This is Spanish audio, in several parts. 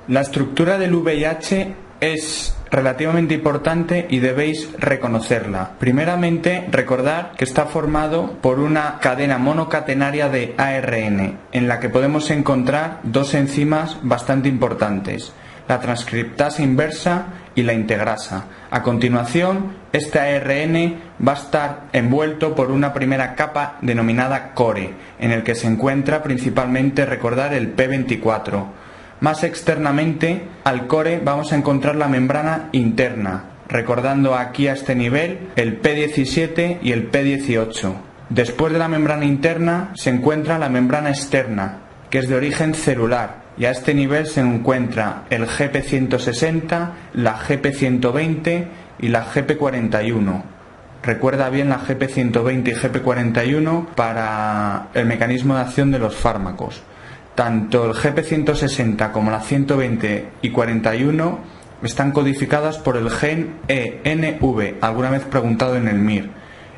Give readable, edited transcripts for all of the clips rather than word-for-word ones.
La estructura del VIH es relativamente importante y debéis reconocerla. Primeramente, recordad que está formado por una cadena monocatenaria de ARN, en la que podemos encontrar dos enzimas bastante importantes, la transcriptasa inversa y la integrasa. A continuación, este ARN va a estar envuelto por una primera capa denominada core, en el que se encuentra principalmente, recordar, el P24. Más externamente al core vamos a encontrar la membrana interna, recordando aquí a este nivel el P17 y el P18. Después de la membrana interna se encuentra la membrana externa, que es de origen celular, y a este nivel se encuentra el GP160, la GP120 y la GP41. Recuerda bien la GP120 y GP41 para el mecanismo de acción de los fármacos. Tanto el GP160 como la 120 y 41 están codificadas por el gen ENV, alguna vez preguntado en el MIR,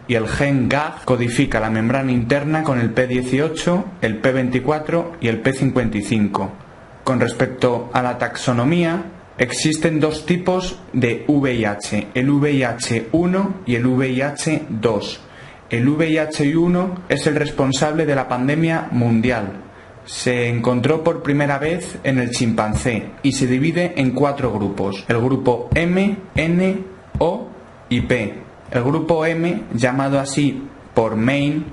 y el gen GAG codifica la membrana interna con el P18, el P24 y el P55. Con respecto a la taxonomía, existen dos tipos de VIH, el VIH-1 y el VIH-2. El VIH-1 es el responsable de la pandemia mundial. Se encontró por primera vez en el chimpancé y se divide en 4 grupos: el grupo M, N, O y P. El grupo M, llamado así por Main,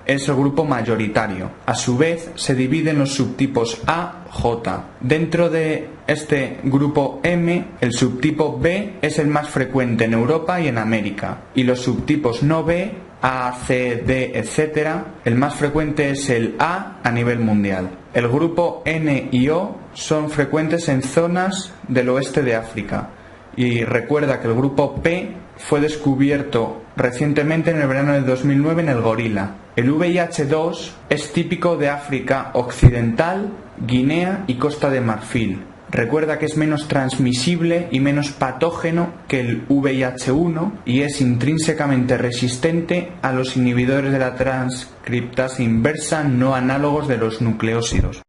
es el grupo mayoritario. A su vez se divide en los subtipos A, J. Dentro de este grupo M, el subtipo B es el más frecuente en Europa y en América, y los subtipos no B, A, C, D, etc., el más frecuente es el A nivel mundial. El grupo N y O son frecuentes en zonas del oeste de África. Y recuerda que el grupo P fue descubierto recientemente en el verano de 2009 en el gorila. El VIH-2 es típico de África Occidental, Guinea y Costa de Marfil. Recuerda que es menos transmisible y menos patógeno que el VIH-1 y es intrínsecamente resistente a los inhibidores de la transcriptasa inversa no análogos de los nucleósidos.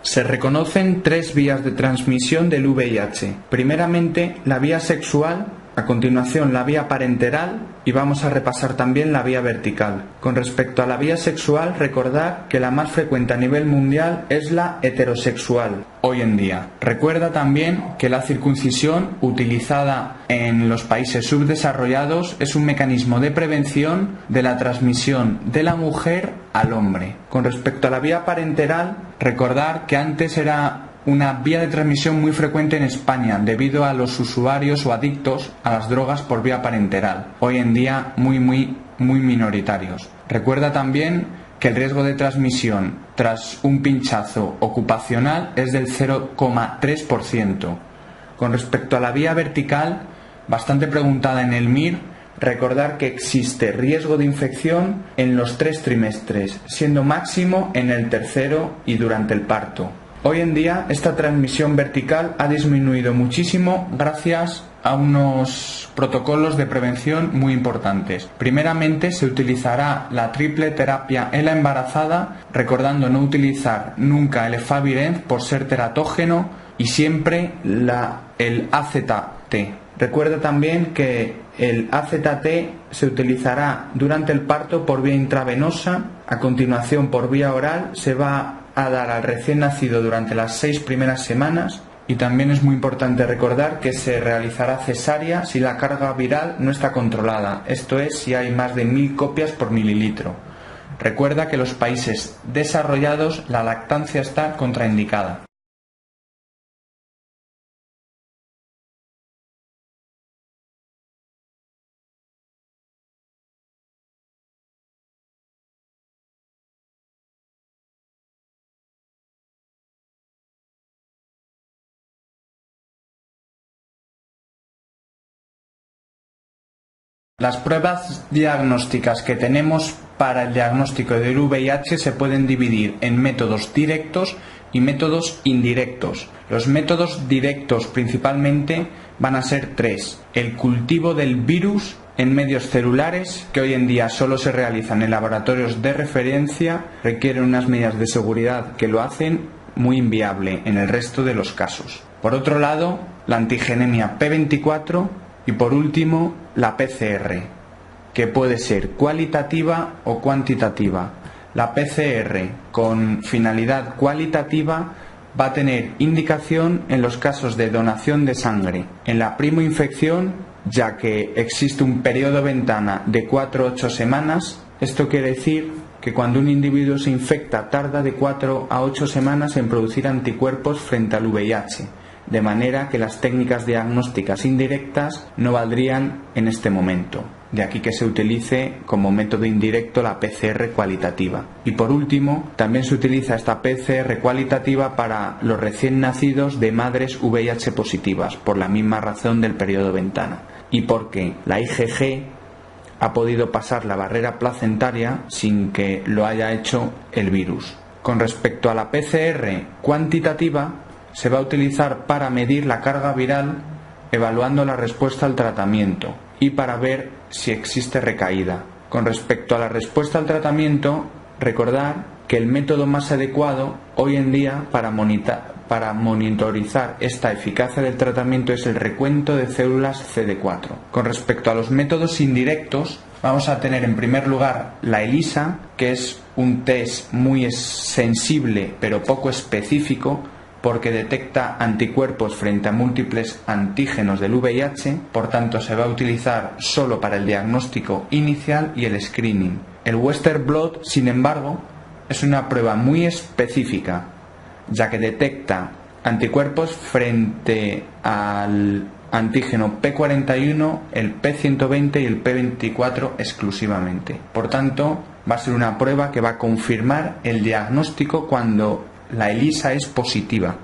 Se reconocen 3 vías de transmisión del VIH. Primeramente, la vía sexual, a continuación la vía parenteral y vamos a repasar también la vía vertical. Con respecto a la vía sexual, recordad que la más frecuente a nivel mundial es la heterosexual hoy en día. Recuerda también que la circuncisión utilizada en los países subdesarrollados es un mecanismo de prevención de la transmisión de la mujer al hombre. Con respecto a la vía parenteral, recordar que antes era una vía de transmisión muy frecuente en España debido a los usuarios o adictos a las drogas por vía parenteral, hoy en día muy minoritarios. Recuerda también que el riesgo de transmisión tras un pinchazo ocupacional es del 0,3%. Con respecto a la vía vertical, bastante preguntada en el MIR, recordar que existe riesgo de infección en los 3 trimestres, siendo máximo en el tercero y durante el parto. Hoy en día esta transmisión vertical ha disminuido muchísimo gracias a unos protocolos de prevención muy importantes. Primeramente se utilizará la triple terapia en la embarazada, recordando no utilizar nunca el efavirenz por ser teratógeno y siempre el AZT. Recuerda también que el AZT se utilizará durante el parto por vía intravenosa, a continuación por vía oral se va a dar al recién nacido durante las 6 primeras semanas y también es muy importante recordar que se realizará cesárea si la carga viral no está controlada, esto es si hay más de 1000 copias por mililitro. Recuerda que en los países desarrollados la lactancia está contraindicada. Las pruebas diagnósticas que tenemos para el diagnóstico del VIH se pueden dividir en métodos directos y métodos indirectos. Los métodos directos principalmente van a ser 3: el cultivo del virus en medios celulares que hoy en día solo se realizan en laboratorios de referencia, requieren unas medidas de seguridad que lo hacen muy inviable en el resto de los casos. Por otro lado, la antigenemia P24 y por último la PCR, que puede ser cualitativa o cuantitativa. La PCR con finalidad cualitativa va a tener indicación en los casos de donación de sangre, en la primoinfección, ya que existe un periodo ventana de 4 a 8 semanas. Esto quiere decir que cuando un individuo se infecta tarda de 4 a 8 semanas en producir anticuerpos frente al VIH, de manera que las técnicas diagnósticas indirectas no valdrían en este momento. De aquí que se utilice como método indirecto la PCR cualitativa. Y por último, también se utiliza esta PCR cualitativa para los recién nacidos de madres VIH positivas, por la misma razón del periodo ventana. Y porque la IgG ha podido pasar la barrera placentaria sin que lo haya hecho el virus. Con respecto a la PCR cuantitativa, se va a utilizar para medir la carga viral evaluando la respuesta al tratamiento y para ver si existe recaída. Con respecto a la respuesta al tratamiento, recordar que el método más adecuado hoy en día para monitorizar esta eficacia del tratamiento es el recuento de células CD4. Con respecto a los métodos indirectos, vamos a tener en primer lugar la ELISA, que es un test muy sensible pero poco específico, porque detecta anticuerpos frente a múltiples antígenos del VIH, por tanto se va a utilizar solo para el diagnóstico inicial y el screening. El Western blot, sin embargo, es una prueba muy específica, ya que detecta anticuerpos frente al antígeno P41, el P120 y el P24 exclusivamente. Por tanto, va a ser una prueba que va a confirmar el diagnóstico cuando la ELISA es positiva.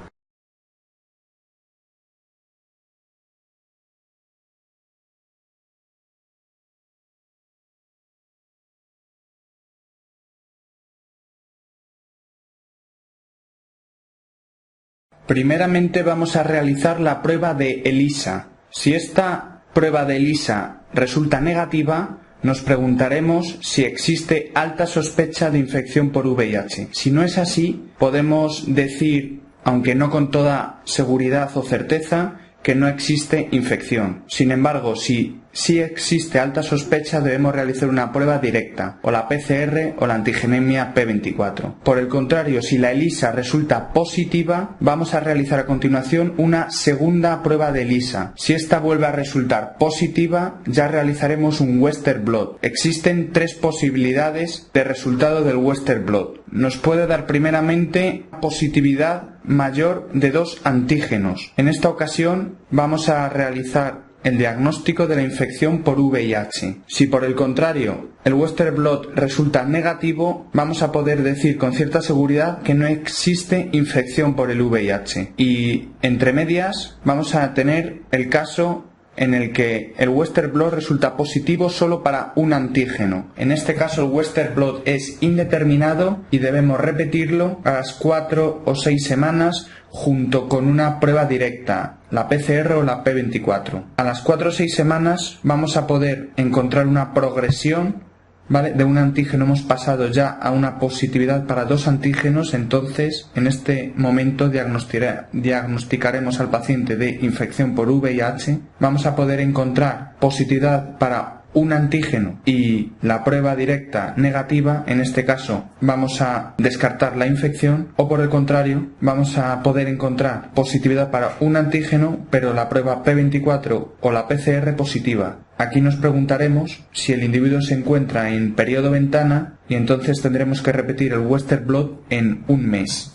Primeramente vamos a realizar la prueba de ELISA. Si esta prueba de ELISA resulta negativa, nos preguntaremos si existe alta sospecha de infección por VIH. Si no es así, podemos decir, aunque no con toda seguridad o certeza, que no existe infección. Sin embargo, si sí existe alta sospecha, debemos realizar una prueba directa, o la PCR o la antigenemia P24. Por el contrario, si la ELISA resulta positiva, vamos a realizar a continuación una segunda prueba de ELISA. Si esta vuelve a resultar positiva, ya realizaremos un Western blot. Existen 3 posibilidades de resultado del Western blot. Nos puede dar primeramente positividad mayor de 2 antígenos. En esta ocasión vamos a realizar el diagnóstico de la infección por VIH. Si por el contrario el Western blot resulta negativo, vamos a poder decir con cierta seguridad que no existe infección por el VIH. Y entre medias vamos a tener el caso en el que el Western blot resulta positivo solo para un antígeno. En este caso el Western blot es indeterminado y debemos repetirlo a las 4 o 6 semanas junto con una prueba directa, la PCR o la P24. A las 4 o 6 semanas vamos a poder encontrar una progresión, ¿vale? De un antígeno hemos pasado ya a una positividad para 2 antígenos, entonces en este momento diagnosticaremos al paciente de infección por VIH. Vamos a poder encontrar positividad para un antígeno y la prueba directa negativa. En este caso vamos a descartar la infección, o por el contrario vamos a poder encontrar positividad para un antígeno pero la prueba P24 o la PCR positiva. Aquí nos preguntaremos si el individuo se encuentra en periodo ventana y entonces tendremos que repetir el Western blot en un mes.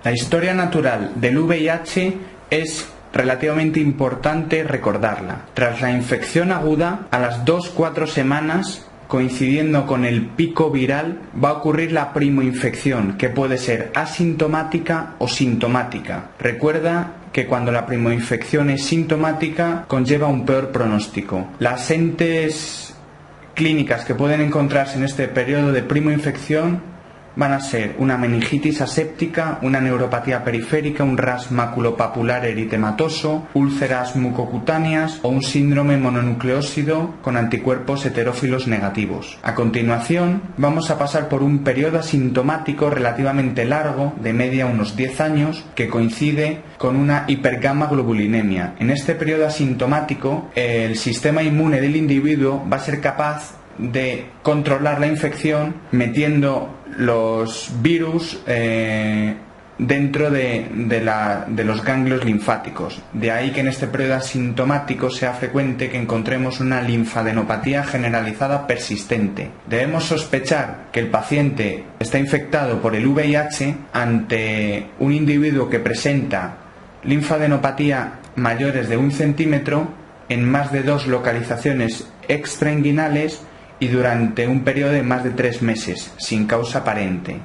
La historia natural del VIH es relativamente importante recordarla. Tras la infección aguda, a las 2-4 semanas, coincidiendo con el pico viral, va a ocurrir la primoinfección, que puede ser asintomática o sintomática. Recuerda que cuando la primoinfección es sintomática, conlleva un peor pronóstico. Las entes clínicas que pueden encontrarse en este periodo de primoinfección van a ser una meningitis aséptica, una neuropatía periférica, un ras maculopapular eritematoso, úlceras mucocutáneas o un síndrome mononucleósido con anticuerpos heterófilos negativos. A continuación, vamos a pasar por un periodo asintomático relativamente largo, de media unos 10 años, que coincide con una hipergamma-globulinemia. En este periodo asintomático, el sistema inmune del individuo va a ser capaz de controlar la infección metiendo los virus dentro de los ganglios linfáticos. De ahí que en este periodo asintomático sea frecuente que encontremos una linfadenopatía generalizada persistente. Debemos sospechar que el paciente está infectado por el VIH ante un individuo que presenta linfadenopatía mayores de 1 centímetro en más de 2 localizaciones extrainguinales y durante un periodo de más de 3 meses, sin causa aparente.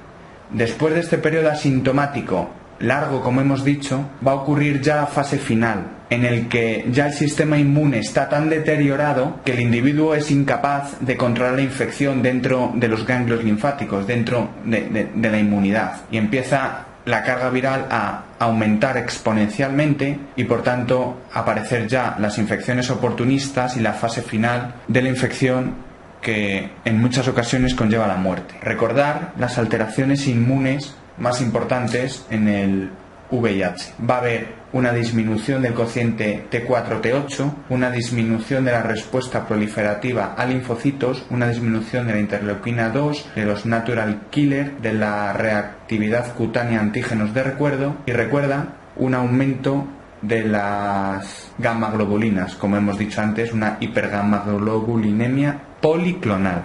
Después de este periodo asintomático largo, como hemos dicho, va a ocurrir ya la fase final, en el que ya el sistema inmune está tan deteriorado que el individuo es incapaz de controlar la infección dentro de los ganglios linfáticos, dentro de la inmunidad, y empieza la carga viral a aumentar exponencialmente y por tanto aparecer ya las infecciones oportunistas y la fase final de la infección, que en muchas ocasiones conlleva la muerte. Recordar las alteraciones inmunes más importantes en el VIH. Va a haber una disminución del cociente T4-T8, una disminución de la respuesta proliferativa a linfocitos, una disminución de la interleuquina 2, de los natural killer, de la reactividad cutánea a antígenos de recuerdo y recuerda un aumento de las gamma globulinas, como hemos dicho antes, una hipergamma-globulinemia policlonal.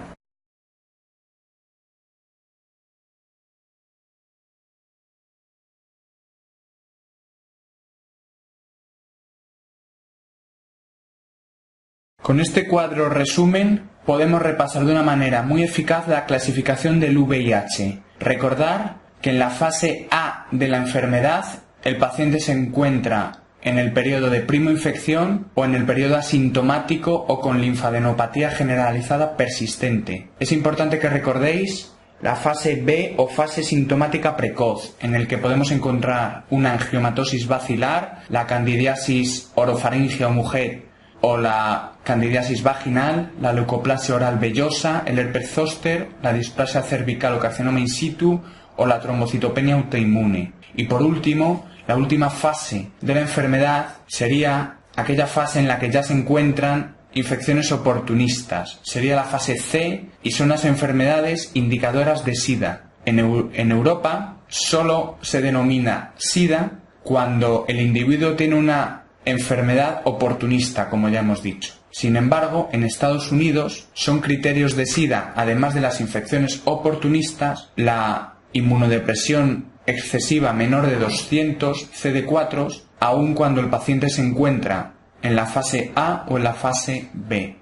Con este cuadro resumen podemos repasar de una manera muy eficaz la clasificación del VIH. Recordar que en la fase A de la enfermedad el paciente se encuentra en el periodo de primoinfección o en el periodo asintomático o con linfadenopatía generalizada persistente. Es importante que recordéis la fase B o fase sintomática precoz, en el que podemos encontrar una angiomatosis bacilar, la candidiasis orofaringea o mujer o la candidiasis vaginal, la leucoplasia oral vellosa, el herpes zóster, la displasia cervical o carcinoma in situ o la trombocitopenia autoinmune. Y por último, la última fase de la enfermedad sería aquella fase en la que ya se encuentran infecciones oportunistas. Sería la fase C y son las enfermedades indicadoras de SIDA. En Europa solo se denomina SIDA cuando el individuo tiene una enfermedad oportunista, como ya hemos dicho. Sin embargo, en Estados Unidos son criterios de SIDA, además de las infecciones oportunistas, la inmunodepresión excesiva menor de 200 CD4, aun cuando el paciente se encuentra en la fase A o en la fase B.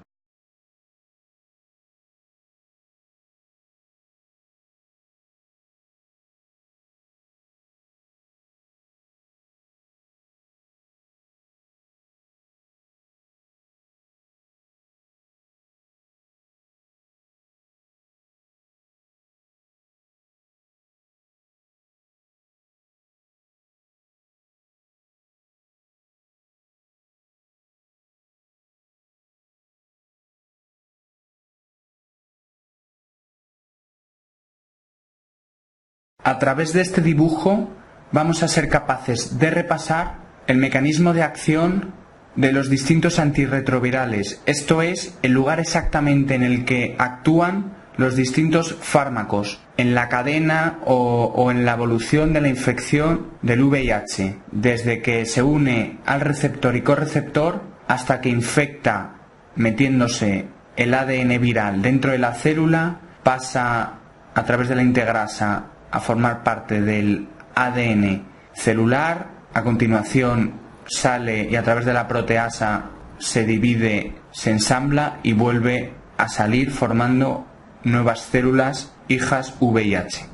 A través de este dibujo vamos a ser capaces de repasar el mecanismo de acción de los distintos antirretrovirales, esto es, el lugar exactamente en el que actúan los distintos fármacos en la cadena o en la evolución de la infección del VIH, desde que se une al receptor y correceptor hasta que infecta metiéndose el ADN viral dentro de la célula, pasa a través de la integrasa a formar parte del ADN celular, a continuación sale y a través de la proteasa se divide, se ensambla y vuelve a salir formando nuevas células hijas VIH.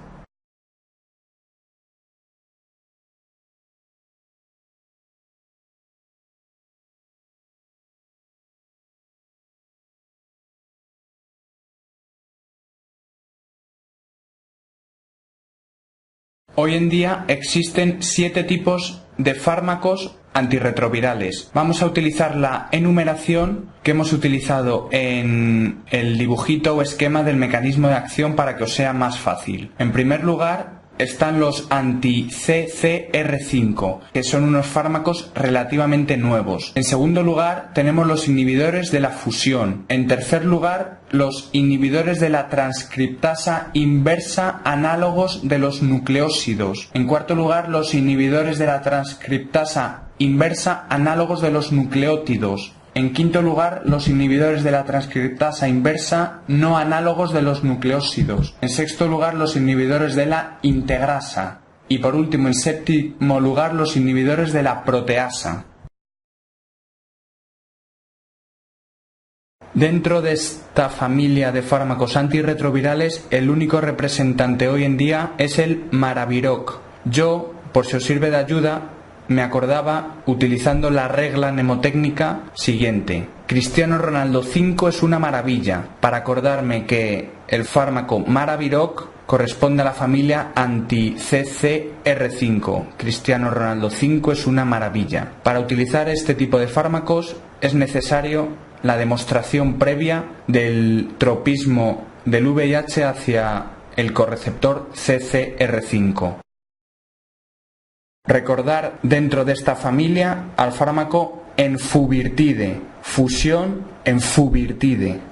Hoy en día existen 7 tipos de fármacos antirretrovirales. Vamos a utilizar la enumeración que hemos utilizado en el dibujito o esquema del mecanismo de acción para que os sea más fácil. En primer lugar, están los anti-CCR5, que son unos fármacos relativamente nuevos. En segundo lugar, tenemos los inhibidores de la fusión. En tercer lugar, los inhibidores de la transcriptasa inversa análogos de los nucleósidos. En cuarto lugar, los inhibidores de la transcriptasa inversa análogos de los nucleótidos. En quinto lugar, los inhibidores de la transcriptasa inversa no análogos de los nucleósidos. En sexto lugar, los inhibidores de la integrasa. Y por último, en séptimo lugar, los inhibidores de la proteasa. Dentro de esta familia de fármacos antirretrovirales, el único representante hoy en día es el Maraviroc. Yo, por si os sirve de ayuda, me acordaba utilizando la regla mnemotécnica siguiente. Cristiano Ronaldo 5 es una maravilla, para acordarme que el fármaco Maraviroc corresponde a la familia anti-CCR5. Cristiano Ronaldo 5 es una maravilla. Para utilizar este tipo de fármacos es necesario la demostración previa del tropismo del VIH hacia el correceptor CCR5. Recordar dentro de esta familia al fármaco enfuvirtide, fusión enfuvirtide.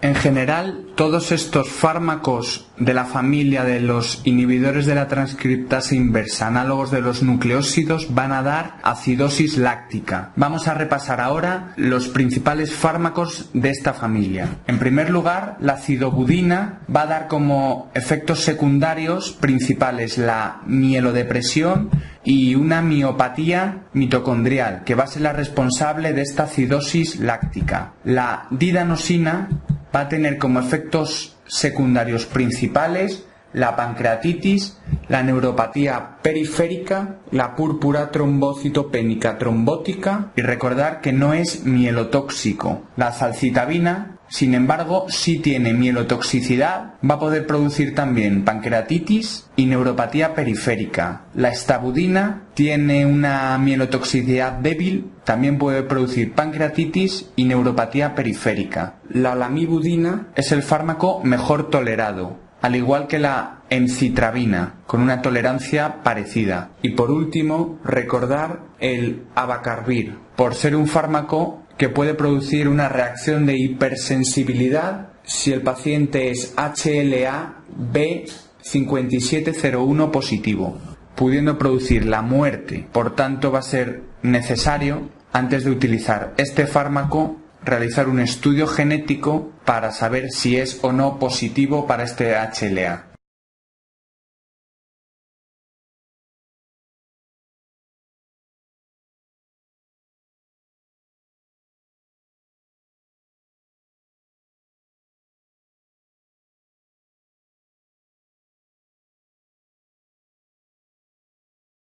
En general, todos estos fármacos de la familia de los inhibidores de la transcriptasa inversa, análogos de los nucleósidos, van a dar acidosis láctica. Vamos a repasar ahora los principales fármacos de esta familia. En primer lugar, la acidobudina va a dar como efectos secundarios principales la mielodepresión y una miopatía mitocondrial, que va a ser la responsable de esta acidosis láctica. La didanosina va a tener como efectos secundarios principales la pancreatitis, la neuropatía periférica, la púrpura trombocitopénica trombótica, y recordar que no es mielotóxico. La salcitabina, sin embargo, sí tiene mielotoxicidad, va a poder producir también pancreatitis y neuropatía periférica. La estabudina tiene una mielotoxicidad débil, también puede producir pancreatitis y neuropatía periférica. La lamivudina es el fármaco mejor tolerado, al igual que la encitravina, con una tolerancia parecida. Y por último, recordar el abacarbir, por ser un fármaco que puede producir una reacción de hipersensibilidad si el paciente es HLA-B5701 positivo, pudiendo producir la muerte. Por tanto, va a ser necesario, antes de utilizar este fármaco, realizar un estudio genético para saber si es o no positivo para este HLA.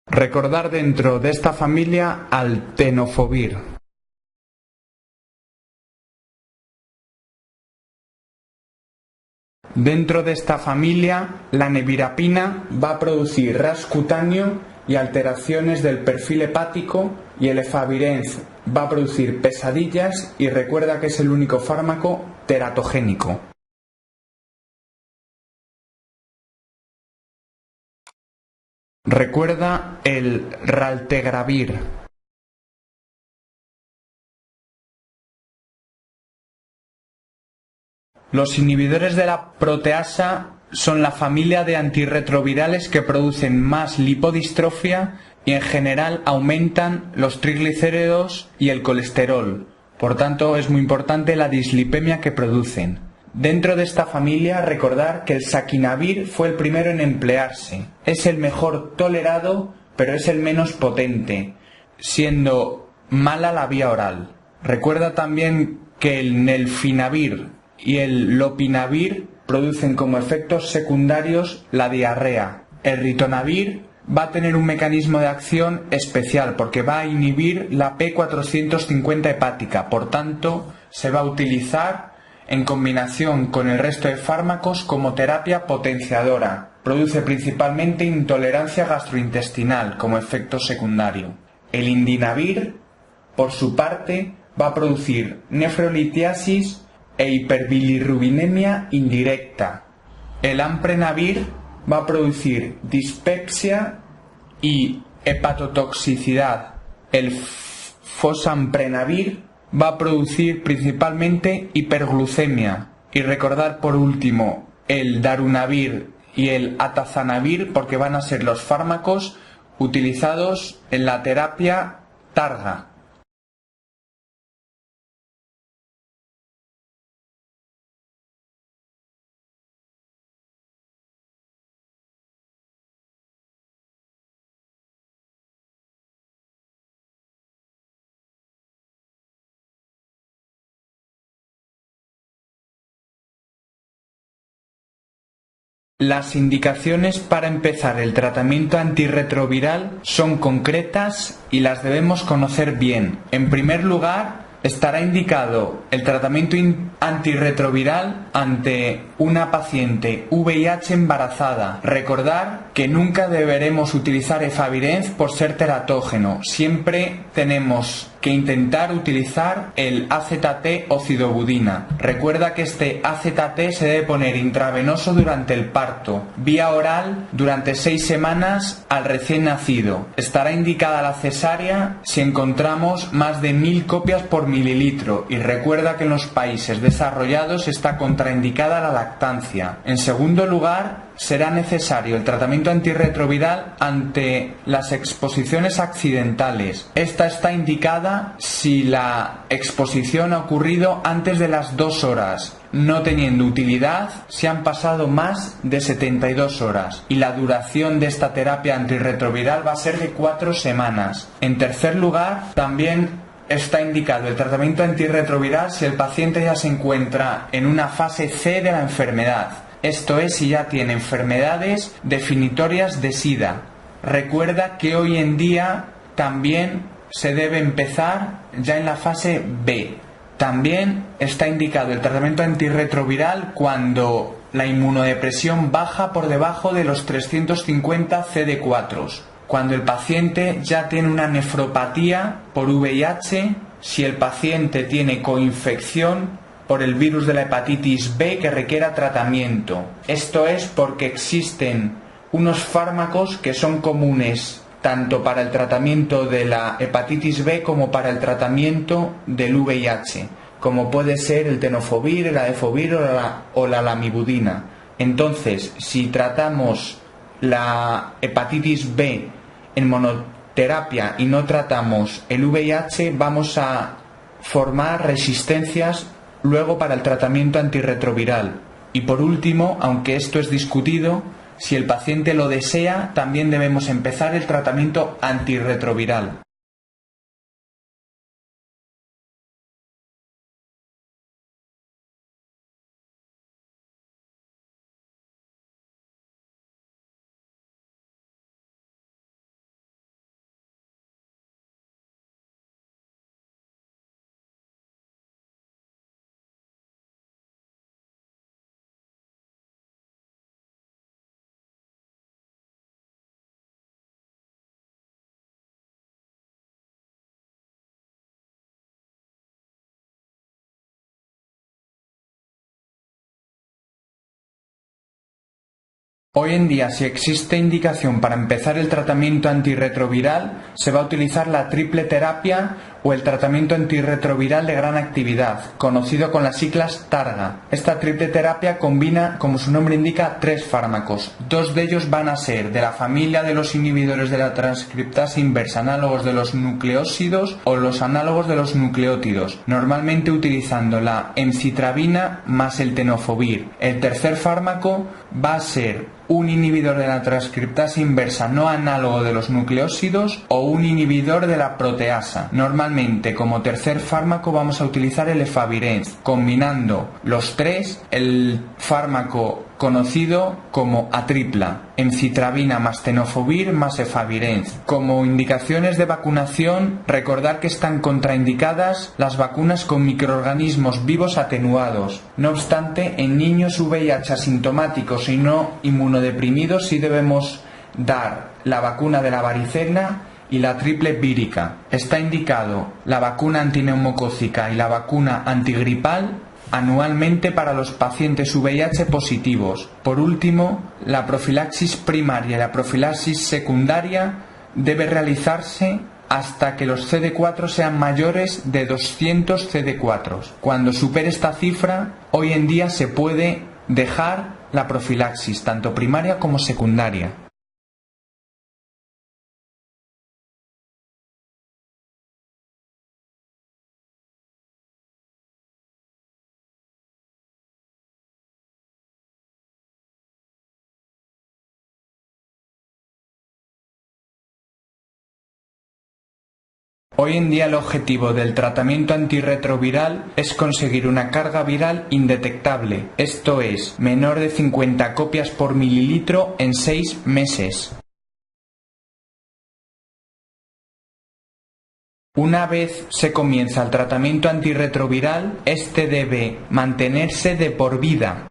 Recordar dentro de esta familia al tenofovir. Dentro de esta familia, la nevirapina va a producir ras cutáneo y alteraciones del perfil hepático, y el efavirenz va a producir pesadillas, y recuerda que es el único fármaco teratogénico. Recuerda el raltegravir. Los inhibidores de la proteasa son la familia de antirretrovirales que producen más lipodistrofia y en general aumentan los triglicéridos y el colesterol. Por tanto, es muy importante la dislipemia que producen. Dentro de esta familia, recordar que el saquinavir fue el primero en emplearse. Es el mejor tolerado, pero es el menos potente, siendo mala la vía oral. Recuerda también que el nelfinavir y el lopinavir producen como efectos secundarios la diarrea. El ritonavir va a tener un mecanismo de acción especial porque va a inhibir la P450 hepática, por tanto se va a utilizar en combinación con el resto de fármacos como terapia potenciadora. Produce principalmente intolerancia gastrointestinal como efecto secundario. El indinavir, por su parte, va a producir nefrolitiasis e hiperbilirrubinemia indirecta. El amprenavir va a producir dispepsia y hepatotoxicidad. El fosamprenavir va a producir principalmente hiperglucemia. Y recordar por último el darunavir y el atazanavir, porque van a ser los fármacos utilizados en la terapia targa. Las indicaciones para empezar el tratamiento antirretroviral son concretas y las debemos conocer bien. En primer lugar, estará indicado el tratamiento antirretroviral ante una paciente VIH embarazada. Recordar que nunca deberemos utilizar efavirenz por ser teratógeno. Siempre tenemos que intentar utilizar el AZT o cidobudina. Recuerda que este AZT se debe poner intravenoso durante el parto, vía oral durante 6 semanas al recién nacido. Estará indicada la cesárea si encontramos más de 1000 copias por mililitro, y recuerda que en los países desarrollados está contraindicada la lactancia. En segundo lugar, será necesario el tratamiento antirretroviral ante las exposiciones accidentales. Esta está indicada si la exposición ha ocurrido antes de las 2 horas, no teniendo utilidad si han pasado más de 72 horas, y la duración de esta terapia antirretroviral va a ser de 4 semanas. En tercer lugar, también está indicado el tratamiento antirretroviral si el paciente ya se encuentra en una fase C de la enfermedad. Esto es, si ya tiene enfermedades definitorias de SIDA. Recuerda que hoy en día también se debe empezar ya en la fase B. También está indicado el tratamiento antirretroviral cuando la inmunodepresión baja por debajo de los 350 CD4. Cuando el paciente ya tiene una nefropatía por VIH, si el paciente tiene coinfección por el virus de la hepatitis B que requiera tratamiento. Esto es porque existen unos fármacos que son comunes tanto para el tratamiento de la hepatitis B como para el tratamiento del VIH, como puede ser el tenofovir, el adefovir o la lamivudina. Entonces, si tratamos la hepatitis B en monoterapia y no tratamos el VIH, vamos a formar resistencias luego para el tratamiento antirretroviral. Y por último, aunque esto es discutido, si el paciente lo desea, también debemos empezar el tratamiento antirretroviral. Hoy en día, si existe indicación para empezar el tratamiento antirretroviral, se va a utilizar la triple terapia o el tratamiento antirretroviral de gran actividad, conocido con las siglas TARGA. Esta triple terapia combina, como su nombre indica, 3 fármacos. 2 de ellos van a ser de la familia de los inhibidores de la transcriptasa inversa, análogos de los nucleósidos o los análogos de los nucleótidos, normalmente utilizando la emcitravina más el tenofovir. El tercer fármaco va a ser un inhibidor de la transcriptasa inversa no análogo de los nucleósidos o un inhibidor de la proteasa. Normalmente, como tercer fármaco, vamos a utilizar el efavirenz. Combinando los 3, el fármaco conocido como Atripla, Encitravina más Tenofovir más Efavirenz. Como indicaciones de vacunación, recordar que están contraindicadas las vacunas con microorganismos vivos atenuados. No obstante, en niños VIH asintomáticos y no inmunodeprimidos sí debemos dar la vacuna de la varicela y la triple vírica. Está indicado la vacuna antineumocócica y la vacuna antigripal anualmente para los pacientes VIH positivos. Por último, la profilaxis primaria y la profilaxis secundaria debe realizarse hasta que los CD4 sean mayores de 200 CD4. Cuando supere esta cifra, hoy en día se puede dejar la profilaxis, tanto primaria como secundaria. Hoy en día el objetivo del tratamiento antirretroviral es conseguir una carga viral indetectable, esto es, menor de 50 copias por mililitro en 6 meses. Una vez se comienza el tratamiento antirretroviral, este debe mantenerse de por vida.